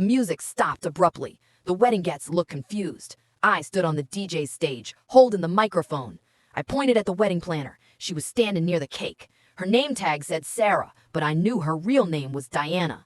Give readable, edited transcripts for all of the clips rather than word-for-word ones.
The music stopped abruptly. The wedding guests looked confused. I stood on the DJ's stage, holding the microphone. I pointed at the wedding planner. She was standing near the cake. Her name tag said Sarah, but I knew her real name was Diana.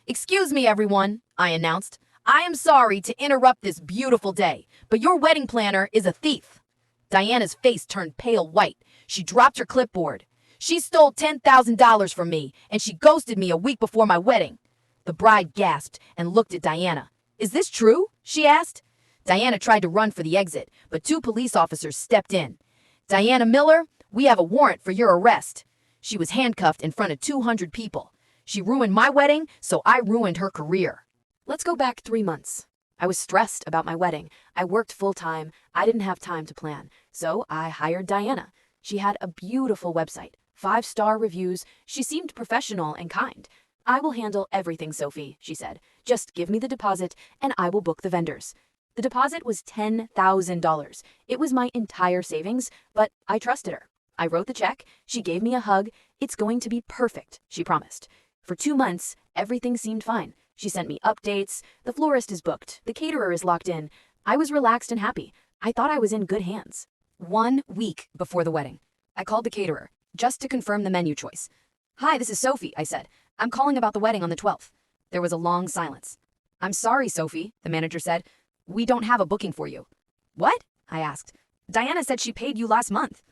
"Excuse me, everyone," I announced. "I am sorry to interrupt this beautiful day, but your wedding planner is a thief." Diana's face turned pale white. She dropped her clipboard. "She stole $10,000 from me, and she ghosted me a week before my wedding." The bride gasped and looked at Diana. "Is this true?" she asked. Diana tried to run for the exit, but two police officers stepped in. "Diana Miller, we have a warrant for your arrest." She was handcuffed in front of 200 people. She ruined my wedding, so I ruined her career. Let's go back 3 months. I was stressed about my wedding. I worked full-time. I didn't have time to plan. So I hired Diana. She had a beautiful website, 5-star reviews. She seemed professional and kind. "I will handle everything, Sophie," she said. "Just give me the deposit and I will book the vendors." The deposit was $10,000. It was my entire savings, but I trusted her. I wrote the check. She gave me a hug. "It's going to be perfect," she promised. For 2 months, everything seemed fine. She sent me updates. "The florist is booked. The caterer is locked in." I was relaxed and happy. I thought I was in good hands. 1 week before the wedding, I called the caterer, just to confirm the menu choice. "Hi, this is Sophie," I said. "I'm calling about the wedding on the 12th. There was a long silence. "I'm sorry, Sophie," the manager said. "We don't have a booking for you." "What?" I asked. "Diana said she paid you last month."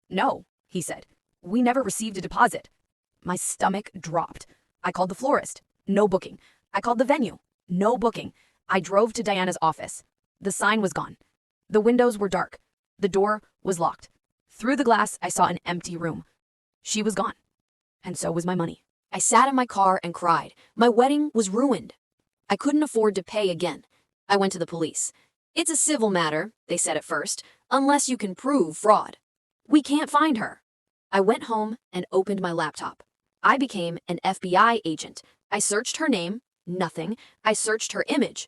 "No," he said. "We never received a deposit." My stomach dropped. I called the florist. No booking. I called the venue. No booking. I drove to Diana's office. The sign was gone. The windows were dark. The door was locked. Through the glass, I saw an empty room. She was gone. And so was my money. I sat in my car and cried. My wedding was ruined. I couldn't afford to pay again. I went to the police. "It's a civil matter," they said at first, "unless you can prove fraud. We can't find her." I went home and opened my laptop. I became an FBI agent. I searched her name. Nothing. I searched her image.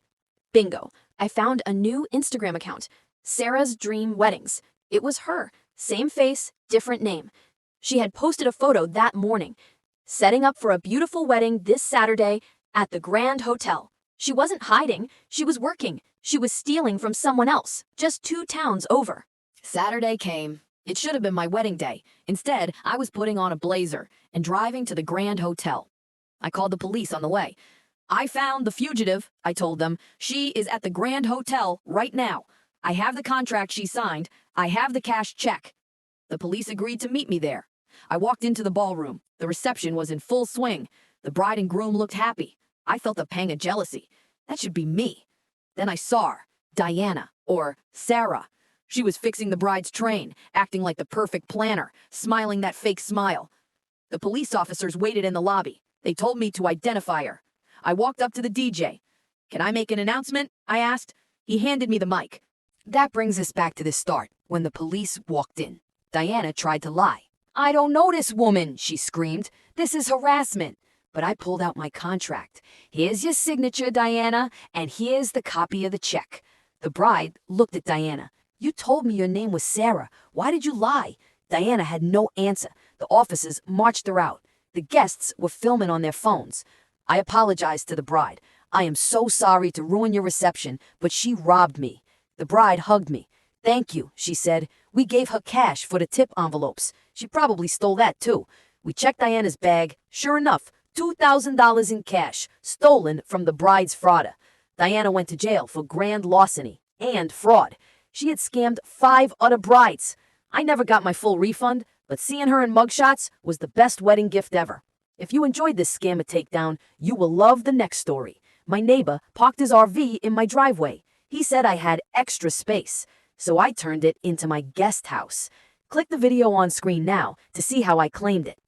Bingo. I found a new Instagram account. Sarah's Dream Weddings. It was her. Same face, different name. She had posted a photo that morning, setting up for a beautiful wedding this Saturday at the Grand Hotel. She wasn't hiding. She was working. She was stealing from someone else, just 2 towns over. Saturday came. It should have been my wedding day. Instead, I was putting on a blazer and driving to the Grand Hotel. I called the police on the way. "I found the fugitive," I told them. "She is at the Grand Hotel right now. I have the contract she signed. I have the cash check." The police agreed to meet me there. I walked into the ballroom. The reception was in full swing. The bride and groom looked happy. I felt a pang of jealousy. That should be me. Then I saw her, Diana, or Sarah. She was fixing the bride's train, acting like the perfect planner, smiling that fake smile. The police officers waited in the lobby. They told me to identify her. I walked up to the DJ. "Can I make an announcement?" I asked. He handed me the mic. That brings us back to the start, when the police walked in. Diana tried to lie. "I don't know this woman," she screamed. "This is harassment." But I pulled out my contract. "Here's your signature, Diana, and here's the copy of the check." The bride looked at Diana. "You told me your name was Sarah. Why did you lie?" Diana had no answer. The officers marched her out. The guests were filming on their phones. I apologized to the bride. "I am so sorry to ruin your reception, but she robbed me." The bride hugged me. "Thank you," she said. "We gave her cash for the tip envelopes. She probably stole that too." We checked Diana's bag. Sure enough, $2,000 in cash, stolen from the bride's frauder. Diana went to jail for grand larceny and fraud. She had scammed 5 other brides. I never got my full refund, but seeing her in mugshots was the best wedding gift ever. If you enjoyed this scammer takedown, you will love the next story. My neighbor parked his RV in my driveway. He said I had extra space, so I turned it into my guest house. Click the video on screen now to see how I claimed it.